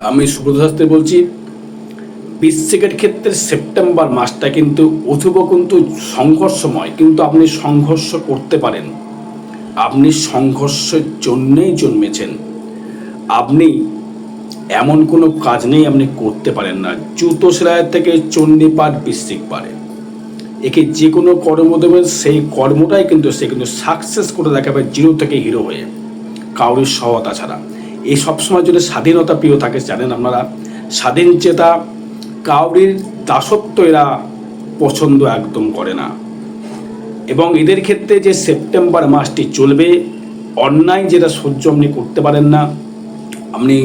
আমি সুব্রত শাস্ত্রী বলছি। বৃশ্চিকের ক্ষেত্রে সেপ্টেম্বর মাসটা কিন্তু অথুব কিন্তু সংঘর্ষময়, কিন্তু আপনি সংঘর্ষ করতে পারেন। আপনি সংঘর্ষের জন্যেই জন্মেছেন। আপনি এমন কোনো কাজ নেই আপনি করতে পারেন না। জুতো সেলাইয়ের থেকে চণ্ডীপাঠ বৃশ্চিক পারে, একে যে কোনো কর্ম দেবেন সেই কর্মটাই কিন্তু সে কিন্তু সাকসেস করে দেখাবে জিরো থেকে হিরো হয়ে, কাউরির সহায়তা ছাড়া। এই সবসময় যদি স্বাধীনতা প্রিয় থাকে, জানেন আপনারা, স্বাধীন চেতা, কাউরির দাসত্ব এরা পছন্দ একদম করে না। এবং এদের ক্ষেত্রে যে সেপ্টেম্বর মাসটি চলবে, অন্যায় যেটা সহ্য আপনি করতে পারেন না, আপনি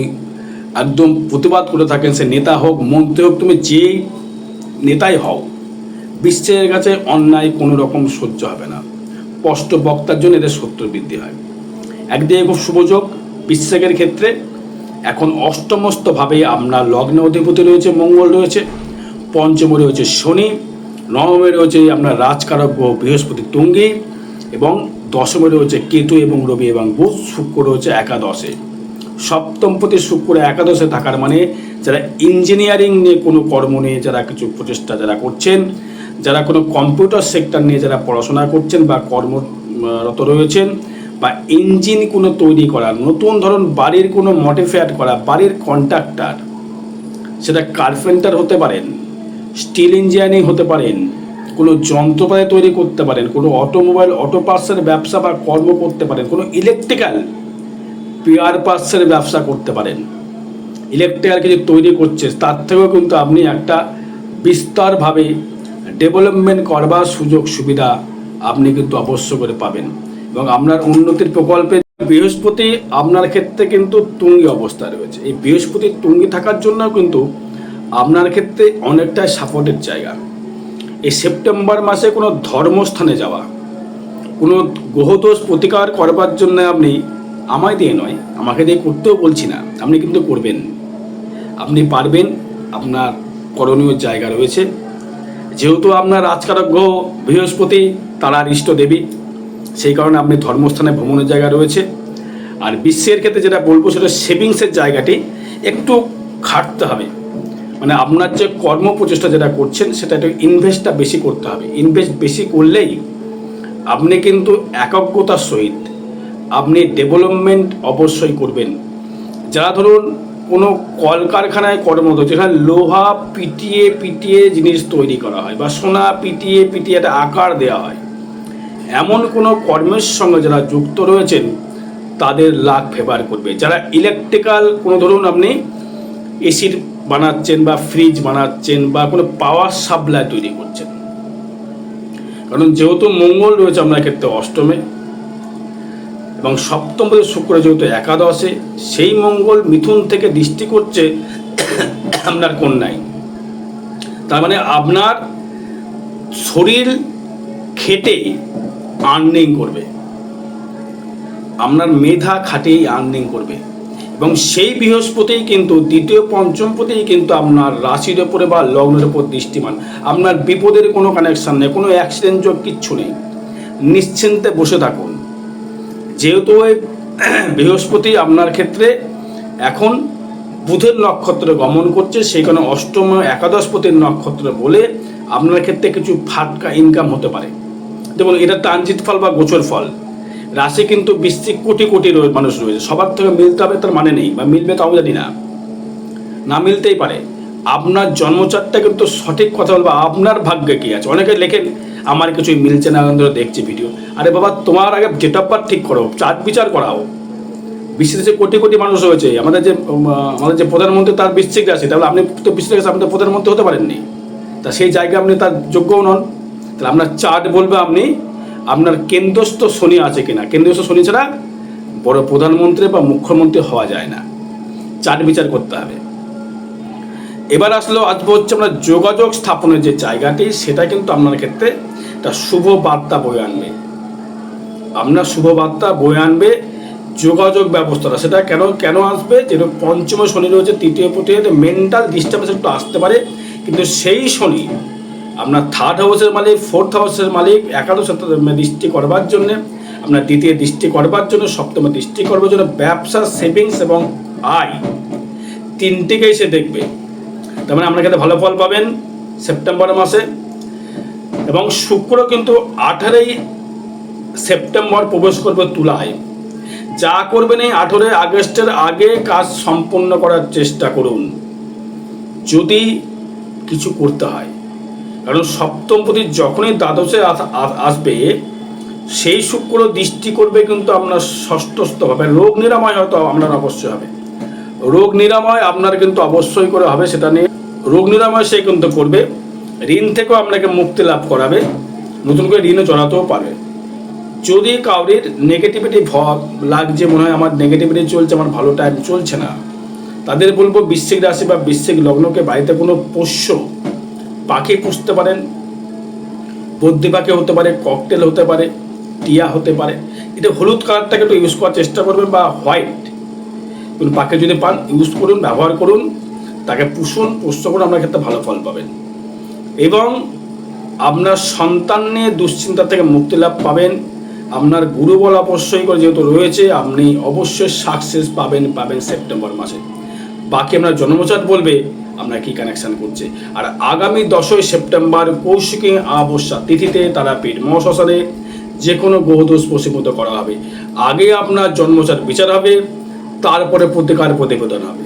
একদম প্রতিবাদ করে থাকেন, সে নেতা হোক মন্ত্রী হোক, তুমি যেই নেতাই হও, বিশ্বের কাছে অন্যায় কোনো রকম সহ্য হবে না। স্পষ্ট বক্তার জন্য এদের শত্রু বৃদ্ধি হয়। একদিকে খুব শুভযোগ বৃশ্চিকের ক্ষেত্রে। এখন অষ্টমস্তভাবে আপনার লগ্নে অধিপতি রয়েছে মঙ্গল রয়েছে, পঞ্চমে রয়েছে শনি, নবমে রয়েছে আপনার রাজকারক বৃহস্পতি তুঙ্গী, এবং দশমে রয়েছে কেতু এবং রবি এবং বুধ, শুক্র রয়েছে একাদশে। সপ্তমপতি শুক্র একাদশে থাকার মানে যারা ইঞ্জিনিয়ারিং নিয়ে কোনো কর্ম নিয়ে যারা কিছু প্রচেষ্টা যারা করছেন, যারা কোনো কম্পিউটার সেক্টর নিয়ে যারা পড়াশোনা করছেন বা কর্মরত রয়েছেন, বা ইঞ্জিন কোনো তৈরি করা, নতুন ধরুন বাড়ির কোনো মডিফাইড করা, বাড়ির কন্ট্রাক্টর, সেটা কার্পেন্টার হতে পারেন, স্টিল ইঞ্জিনিয়ারিং হতে পারেন, কোনো যন্ত্রপাতি তৈরি করতে পারেন, কোনো অটোমোবাইল অটো পার্টসের ব্যবসা বা কর্ম করতে পারেন, কোনো ইলেকট্রিক্যাল পেয়ার পার্টসের ব্যবসা করতে পারেন, ইলেকট্রিক্যাল কিছু তৈরি করছে, তার থেকেও কিন্তু আপনি একটা বিস্তারভাবে ডেভেলপমেন্ট করবার সুযোগ সুবিধা আপনি কিন্তু অবশ্য করে পাবেন। এবং আপনার উন্নতির প্রকল্পে বৃহস্পতি আপনার ক্ষেত্রে কিন্তু তুঙ্গি অবস্থায় রয়েছে। এই বৃহস্পতি তুঙ্গি থাকার জন্য কিন্তু আপনার ক্ষেত্রে অনেকটাই সাপোর্টের জায়গা। এই সেপ্টেম্বর মাসে কোনো ধর্মস্থানে যাওয়া, কোনো গ্রহদোষ প্রতিকার করবার জন্য আপনি, আমায় দিয়ে নয়, আমাকে দিয়ে করতেও বলছি না, আপনি কিন্তু করবেন, আপনি পারবেন, আপনার করণীয় জায়গা রয়েছে। যেহেতু আপনার রাজকারক গ্রহ বৃহস্পতি তারার ইষ্ট দেবী, সেই কারণে আপনি ধর্মস্থানে ভ্রমণের জায়গা রয়েছে। আর বিশ্বের ক্ষেত্রে যেটা বলবো সেটা সেভিংসের জায়গাটি একটু খাটতে হবে। মানে আপনার যে কর্ম প্রচেষ্টা যেটা করছেন সেটা একটু ইনভেস্টটা বেশি করতে হবে। ইনভেস্ট বেশি করলেই আপনি কিন্তু একজ্ঞতার সহিত আপনি ডেভেলপমেন্ট অবশ্যই করবেন। যারা ধরুন কোনো কলকারখানায় কর্মরত, যেখানে লোহা পিটিয়ে পিটিয়ে জিনিস তৈরি করা হয় বা সোনা পিটিয়ে পিটিয়ে একটা আকার দেওয়া হয়, এমন কোনো কর্মের সঙ্গে যারা যুক্ত রয়েছেন তাদের লাক ফেভার করবে। যারা ইলেকট্রিক্যাল কোনো ধরুন আপনি এসির বানাচ্ছেন বা ফ্রিজ বানাচ্ছেন বা কোনো পাওয়ার সাপ্লাই তৈরি করছেন, কারণ যেহেতু মঙ্গল রয়েছে আপনার ক্ষেত্রে অষ্টমে এবং সপ্তম পদে শুক্র যেহেতু একাদশে, সেই মঙ্গল মিথুন থেকে দৃষ্টি করছে আপনার কন্যায়। তার মানে আপনার শরীর খেটে আর্নিং করবে, আপনার মেধা খাটিয়ে আর্নিং করবে। এবং সেই বৃহস্পতি কিন্তু দ্বিতীয় পঞ্চমপতিই কিন্তু আপনার রাশির ওপরে বা লগ্নের ওপর দৃষ্টিমান। আপনার বিপদের কোনো কানেকশান নেই, কোনো অ্যাক্সিডেন্ট যোগ কিচ্ছু নেই, নিশ্চিন্তে বসে থাকুন। যেহেতু ওই বৃহস্পতি আপনার ক্ষেত্রে এখন বুধের নক্ষত্রে গমন করছে, সেই কারণে অষ্টম একাদশপতির নক্ষত্র বলে আপনার ক্ষেত্রে কিছু ফাটকা ইনকাম হতে পারে। যেমন এটা ট্রানজিট ফল বা গোচর ফল। রাশি কিন্তু বৃশ্চিক কোটি কোটি মানুষ রয়েছে, সবার থেকে মিলতে হবে তার মানে নেই, বা মিলবে তাও জানি না, না মিলতেই পারে। আপনার জন্মচারটা কিন্তু সঠিক কথা বলবো, আপনার ভাগ্যে কী আছে। অনেকে লেখেন আমার কিছুই মিলছে না, দেখছি ভিডিও। আরে বাবা, তোমার আগে ডেট অফ বার্থ ঠিক করো, চাঁদ বিচার করাও। বিশ্বের যে কোটি কোটি মানুষ রয়েছে, আমাদের যে প্রধানমন্ত্রী তার বৃশ্চিক রাশি, তাহলে আপনি তো বৃশ্চিক রাশি, আপনি তো প্রধানমন্ত্রী হতে পারেননি, তা সেই জায়গায় আপনি তার যোগ্যও নন। তাহলে আপনার চার্ট বলবে আপনি আপনার কেন্দ্রস্থ শনি আছে কিনা। কেন্দ্রস্থ শনি ছাড়া বড় প্রধানমন্ত্রী বা মুখ্যমন্ত্রী হওয়া যায় না, চার্ট বিচার করতে হবে। এবার আসবো হচ্ছে আমরা যোগাযোগ স্থাপনের যে জায়গাটি, সেটা কিন্তু আপনার ক্ষেত্রে একটা শুভ বার্তা বয়ে আনবে। আপনার শুভ বার্তা বয়ে আনবে যোগাযোগ ব্যবস্থাটা। সেটা কেন আসবে, যেহেতু পঞ্চমে শনি রয়েছে, তৃতীয় পতিতে মেন্টাল ডিস্টার্বেন্স একটু আসতে পারে, কিন্তু সেই শনি আপনার থার্ড হাউসের মালিক, ফোর্থ হাউসের মালিক, একাদশ দৃষ্টি করবার জন্যে, আপনার দ্বিতীয় দৃষ্টি করবার জন্য, সপ্তমে দৃষ্টি করবার জন্য ব্যবসা, সেভিংস এবং আয় তিনটিকেই সে দেখবে। তার মানে আপনার ক্ষেত্রে ভালো ফল পাবেন সেপ্টেম্বর মাসে। এবং শুক্র কিন্তু 18ই সেপ্টেম্বর প্রবেশ করবে তুলায়। যা করবেন এই 18 আগস্টের আগে কাজ সম্পূর্ণ করার চেষ্টা করুন যদি কিছু করতে হয়। কারণ সপ্তমপতি যখনই দ্বাদশে আসবে, সেই শুক্র দৃষ্টি করবে কিন্তু আপনার ষষ্ঠস্থভাবে। রোগ নিরাময় হয়তো আপনার অবশ্যই হবে, রোগ নিরাময় আপনার কিন্তু অবশ্যই করে হবে, সেটা নিয়ে রোগ নিরাময় সে কিন্তু করবে। ঋণ থেকেও আপনাকে মুক্তি লাভ করাবে, নতুন করে ঋণও জড়াতেও পারে। যদি কাউরির নেগেটিভিটি লাগছে, মনে হয় আমার নেগেটিভিটি চলছে, আমার ভালো টাইম চলছে না, তাদের বলবো বৃশ্চিক রাশি বা বৃশ্চিক লগ্নকে বাড়িতে কোনো পোষ্য পাখি পুষতে পারেন। বদ্যি পাখি হতে পারে, ককটেল হতে পারে, টিয়া হতে পারে। এটা হলুদ কালারটাকে একটু ইউজ করার চেষ্টা করবেন, বা হোয়াইট কোনো পাখি যদি পান ইউজ করুন, ব্যবহার করুন, তাকে পুষুন, পোষ্য করুন, আপনার ক্ষেত্রে ভালো ফল পাবেন। এবং আপনার সন্তান নিয়ে দুশ্চিন্তা থেকে মুক্তি লাভ পাবেন। আপনার গুরুবল অবশ্যই করে যেহেতু রয়েছে, আপনি অবশ্যই সাকসেস পাবেন সেপ্টেম্বর মাসে। বাকি আপনার জন্মচার্ট বলবে আপনার কি কানেকশন করছে। আর আগামী 10ই সেপ্টেম্বর কৌশিকী অমাবস্যা তিথিতে তারাপীঠ মহাশ্মশানে যে কোনো গ্রহদোষ প্রশীভূত করা হবে। আগে আপনার জন্মচার্ট বিচার হবে, তারপরে প্রতিকার প্রতিবেদন হবে।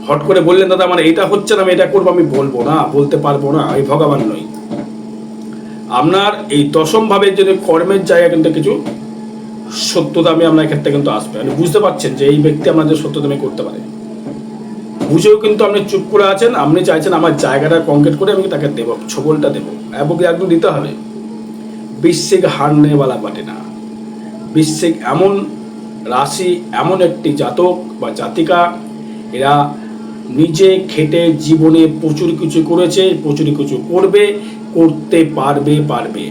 হট করে বললেন দাদা আমার এটা হচ্ছে না, আমি এটা করবো, আমি বলবো না, বলতে পারবো না, আমি ভগবান নই। আপনার এই দশম ভাবের জন্য কর্মের জায়গা কিন্তু কিছু সত্যতামি আপনার ক্ষেত্রে কিন্তু আসবে। আপনি বুঝতে পারছেন যে এই ব্যক্তি আপনাদের সত্যতামি করতে পারে, বুঝেও কিন্তু আপনি চুপ করে আছেন। আপনি চাইছেন আমার জায়গাটা কংক্রিট করে আমি তাকে দেবো, ছবলটা দেবো, এবং একদম দিতে হবে। বৃশ্চিক হারনেওয়ালা বাটে না। বৃশ্চিক এমন রাশি, এমন একটি জাতক বা জাতিকা, এরা নিজে খেটে জীবনে প্রচুর কিছু করেছে, প্রচুর কিছু করবে, করতে পারবে।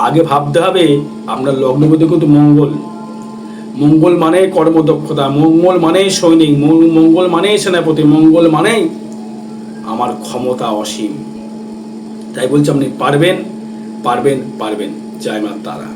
আগে ভাবতে হবে আপনার লগ্নপতি কিন্তু মঙ্গল মানে কর্মদক্ষতা, মঙ্গল মানে সৈনিক, মঙ্গল মানে সেনাপতি, মঙ্গল মানে আমার ক্ষমতা অসীম। তাই বলছি আপনি পারবেন। জয় মা তারা।